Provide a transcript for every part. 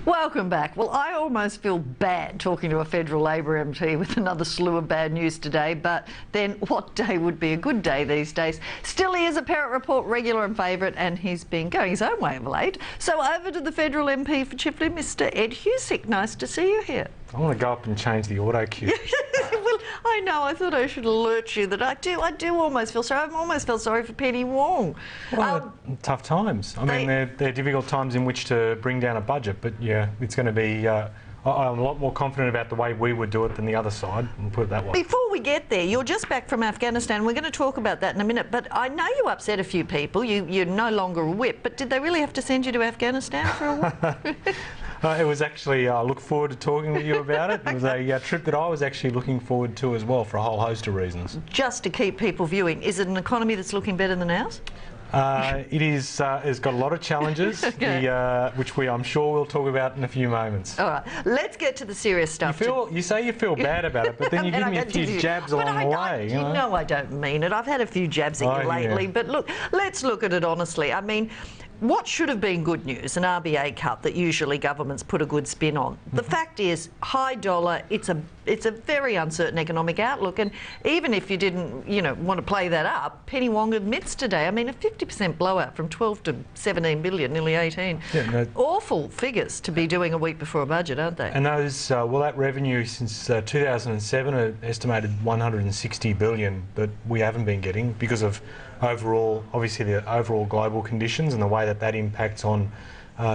Welcome back. Well, I almost feel bad talking to a federal Labor MP with another slew of bad news today, but then what day would be a good day these days? Still, he is a Perrett Report regular and favourite, and he's been going his own way of late. So over to the federal MP for Chifley, Mr. Ed Husic. Nice to see you here. I want to go up and change the auto cue. Well, I know. I thought I should alert you that I do almost feel sorry. I've almost felt sorry for Penny Wong. Well, tough times. I mean, they're difficult times in which to bring down a budget, but yeah, it's going to be... I'm a lot more confident about the way we would do it than the other side, and put it that way. Before we get there, you're just back from Afghanistan. We're going to talk about that in a minute, but I know you upset a few people. You're no longer a whip, but did they really have to send you to Afghanistan for a while? It was actually, I look forward to talking with you about it. It was a trip that I was actually looking forward to as well for a whole host of reasons. Just to keep people viewing, is it an economy that's looking better than ours? It is. It's got a lot of challenges, okay. Which I'm sure we'll talk about in a few moments. All right, let's get to the serious stuff. You say you feel bad about it, but then you give me a few jabs along the way. You know I don't mean it. I've had a few jabs at you lately, but look, let's look at it honestly. I mean, what should have been good news, an RBA cut that usually governments put a good spin on. The fact is, high dollar, it's a very uncertain economic outlook, and even if you didn't, want to play that up, Penny Wong admits today, I mean, a 50% blowout from 12 to 17 billion, nearly 18. Yeah, no. Awful figures to be doing a week before a budget, aren't they? And those, that revenue since 2007, an estimated 160 billion that we haven't been getting because of obviously the overall global conditions and the way that impacts on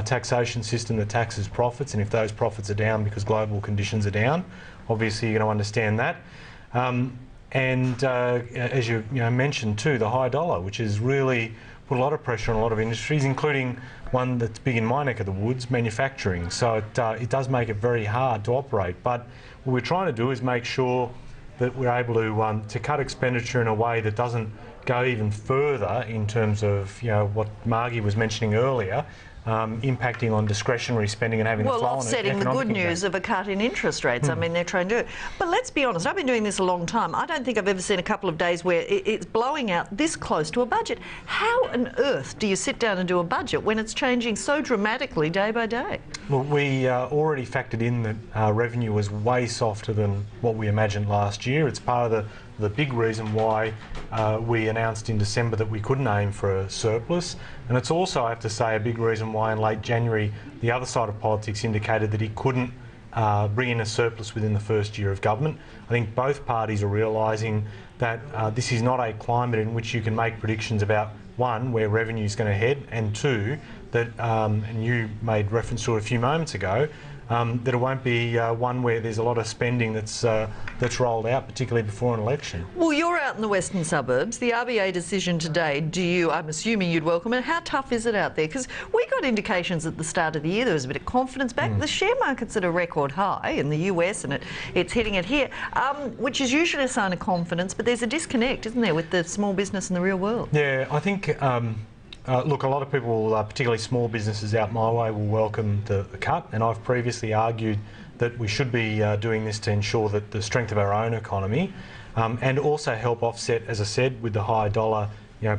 taxation system that taxes profits, and if those profits are down because global conditions are down, obviously you're going to understand that. As you mentioned too, the high dollar, which has really put a lot of pressure on a lot of industries, including one that's big in my neck of the woods, manufacturing. So it does make it very hard to operate. But what we're trying to do is make sure that we're able to cut expenditure in a way that doesn't go even further in terms of what Margie was mentioning earlier, impacting on discretionary spending and having the flow on offsetting the good news of a cut in interest rates. I mean, they're trying to do it. But let's be honest, I've been doing this a long time. I don't think I've ever seen a couple of days where it's blowing out this close to a budget. How on earth do you sit down and do a budget when it's changing so dramatically day by day? Well, we already factored in that our revenue was way softer than what we imagined last year. It's part of the big reason why we announced in December that we couldn't aim for a surplus. And it's also, I have to say, a big reason why in late January the other side of politics indicated that he couldn't bring in a surplus within the first year of government. I think both parties are realising that this is not a climate in which you can make predictions about, one, where revenue is going to head, and two, that, and you made reference to it a few moments ago, that it won't be one where there's a lot of spending that's rolled out, particularly before an election. Well, you're out in the western suburbs. The RBA decision today, I'm assuming you'd welcome it. How tough is it out there? Because we got indications at the start of the year there was a bit of confidence back. The share market's at a record high in the US, and it's hitting it here, which is usually a sign of confidence, but there's a disconnect, isn't there, with the small business and the real world? Yeah, I think... look, a lot of people, particularly small businesses out my way, will welcome the cut, and I've previously argued that we should be doing this to ensure that the strength of our own economy and also help offset, as I said, with the high dollar,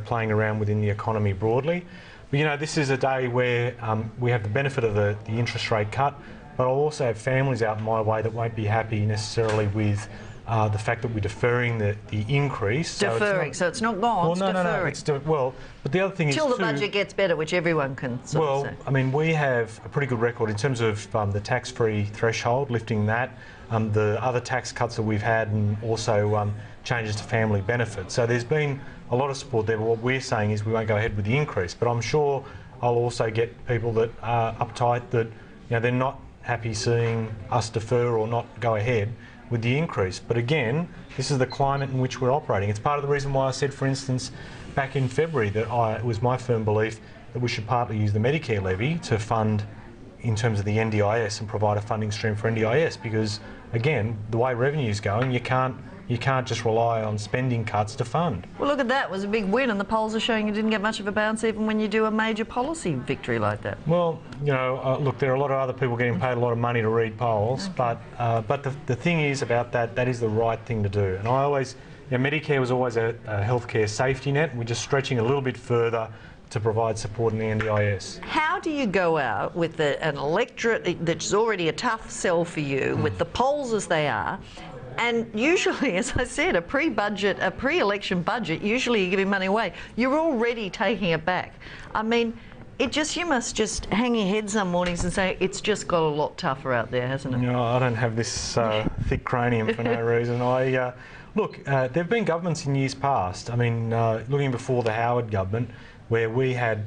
playing around within the economy broadly. But, this is a day where we have the benefit of the interest rate cut, but I'll also have families out my way that won't be happy necessarily with the fact that we're deferring the increase. Deferring, so it's not gone, well, it's deferring. Well, but the other thing is till the budget gets better, which everyone can sort of say. I mean, we have a pretty good record in terms of the tax-free threshold, lifting that, the other tax cuts that we've had, and also changes to family benefits. So there's been a lot of support there, but what we're saying is we won't go ahead with the increase. But I'm sure I'll also get people that are uptight that they're not happy seeing us defer or not go ahead with the increase. But again, this is the climate in which we're operating. It's part of the reason why I said, for instance, back in February that it was my firm belief that we should partly use the Medicare levy to fund in terms of the NDIS and provide a funding stream for NDIS, because again, the way revenue is going, you can't just rely on spending cuts to fund. Well, look at that. It was a big win, and the polls are showing you didn't get much of a bounce even when you do a major policy victory like that. Well, look, there are a lot of other people getting paid a lot of money to read polls, okay. But the thing is about that is the right thing to do. And I always, Medicare was always a healthcare safety net. We're just stretching a little bit further to provide support in the NDIS. How do you go out with an electorate that's already a tough sell for you, with the polls as they are, and usually, as I said, a pre-election budget, usually you're giving money away. You're already taking it back. I mean, you must just hang your head some mornings and say, it's just got a lot tougher out there, hasn't it? No, I don't have this thick cranium for no reason. Look, there have been governments in years past. I mean, looking before the Howard government, where we had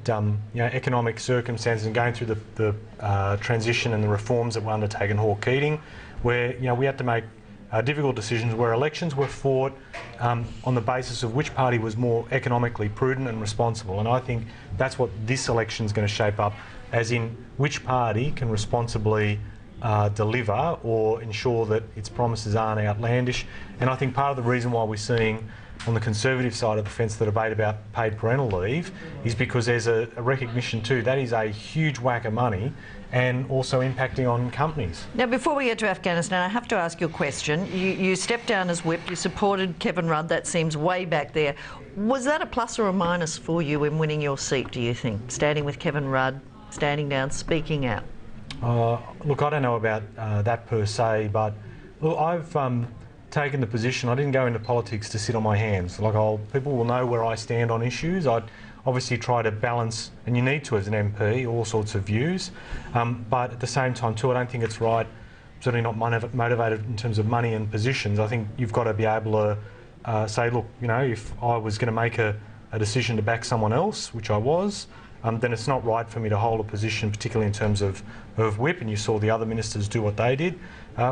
economic circumstances and going through the transition and the reforms that were undertaken, Hawke-Keating, where we had to make difficult decisions, where elections were fought on the basis of which party was more economically prudent and responsible. And I think that's what this election is going to shape up, as in which party can responsibly deliver or ensure that its promises aren't outlandish. And I think part of the reason why we're seeing on the Conservative side of the fence the debate about paid parental leave is because there's a recognition too that is a huge whack of money and also impacting on companies. Now, before we get to Afghanistan, I have to ask you a question. You stepped down as whip, you supported Kevin Rudd, that seems way back there. Was that a plus or a minus for you in winning your seat, do you think? Standing with Kevin Rudd, standing down, speaking out? Look, I don't know about that per se, but look, I've taken the position, I didn't go into politics to sit on my hands. People will know where I stand on issues. I'd obviously try to balance, and you need to as an MP, all sorts of views. But at the same time too, I don't think it's right, certainly not motivated in terms of money and positions. I think you've got to be able to say, look, if I was going to make a decision to back someone else, which I was, then it's not right for me to hold a position, particularly in terms of whip, and you saw the other ministers do what they did.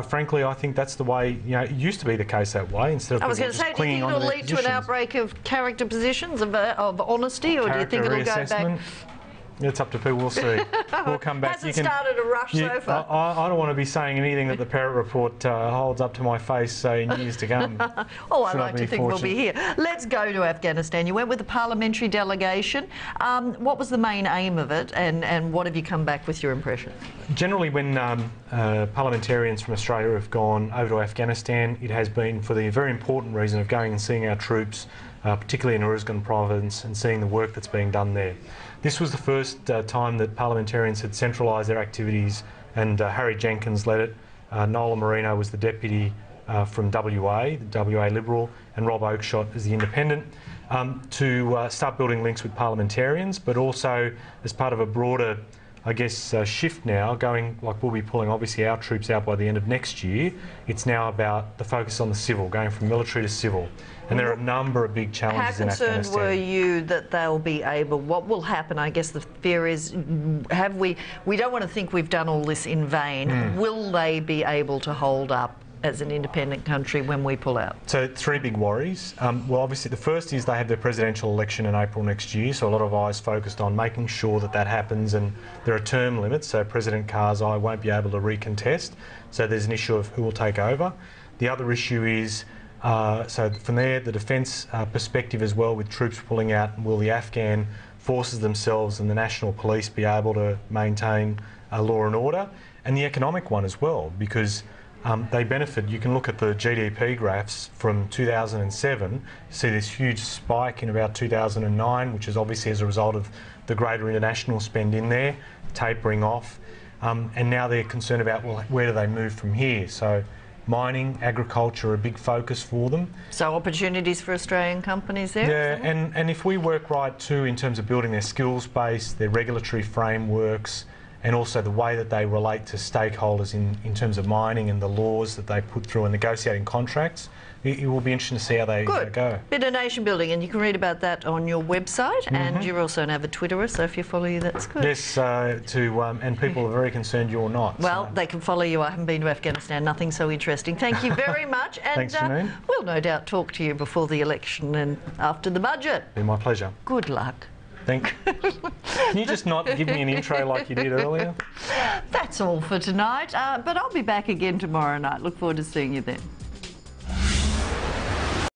Frankly, I think that's the way, it used to be the case that way, instead of I was going to say, do you think it'll lead to an outbreak of character positions, of honesty, or do you think it'll go back? It's up to people, we'll see. We'll come back. Hasn't started a rush so far. I don't want to be saying anything that the Perrett report holds up to my face in years to come. Oh, I like to think we'll be here. Let's go to Afghanistan. You went with a parliamentary delegation. What was the main aim of it, and what have you come back with your impression? Generally, when parliamentarians from Australia have gone over to Afghanistan, it has been for the very important reason of going and seeing our troops, particularly in Uruzgan province, and seeing the work that's being done there. This was the first time that parliamentarians had centralised their activities, and Harry Jenkins led it. Nola Marino was the deputy from WA, the WA Liberal, and Rob Oakeshott as the independent, to start building links with parliamentarians, but also as part of a broader, shift now, we'll be pulling obviously our troops out by the end of next year. It's now about the focus on the civil, going from military to civil. And there are a number of big challenges in Afghanistan. How concerned were you that they'll be able, what will happen, I guess the fear is, we don't want to think we've done all this in vain. Will they be able to hold up as an independent country when we pull out? So 3 big worries. Well, obviously the first is they have their presidential election in April next year, so a lot of eyes focused on making sure that happens, and there are term limits, so President Karzai won't be able to recontest, so there's an issue of who will take over. The other issue is, so from there, the defence perspective as well, with troops pulling out, will the Afghan forces themselves and the national police be able to maintain law and order? And the economic one as well, because they benefit. You can look at the GDP graphs from 2007, you see this huge spike in about 2009, which is obviously as a result of the greater international spend in there, tapering off, and now they're concerned about, well, where do they move from here? So mining, agriculture are a big focus for them. So opportunities for Australian companies there? Yeah, and if we work right too in terms of building their skills base, their regulatory frameworks, and also the way that they relate to stakeholders in terms of mining and the laws that they put through and negotiating contracts, it will be interesting to see how they go. Bit of nation building, and you can read about that on your website, and you're also an avid Twitterer, so if you follow you, that's good. Yes, and people are very concerned you're not. Well, they can follow you. I haven't been to Afghanistan, nothing so interesting. Thank you very much, and Thanks, Janine. We'll no doubt talk to you before the election and after the budget. It'll be my pleasure. Good luck. Can you just not give me an intro like you did earlier? That's all for tonight, but I'll be back again tomorrow night. Look forward to seeing you then.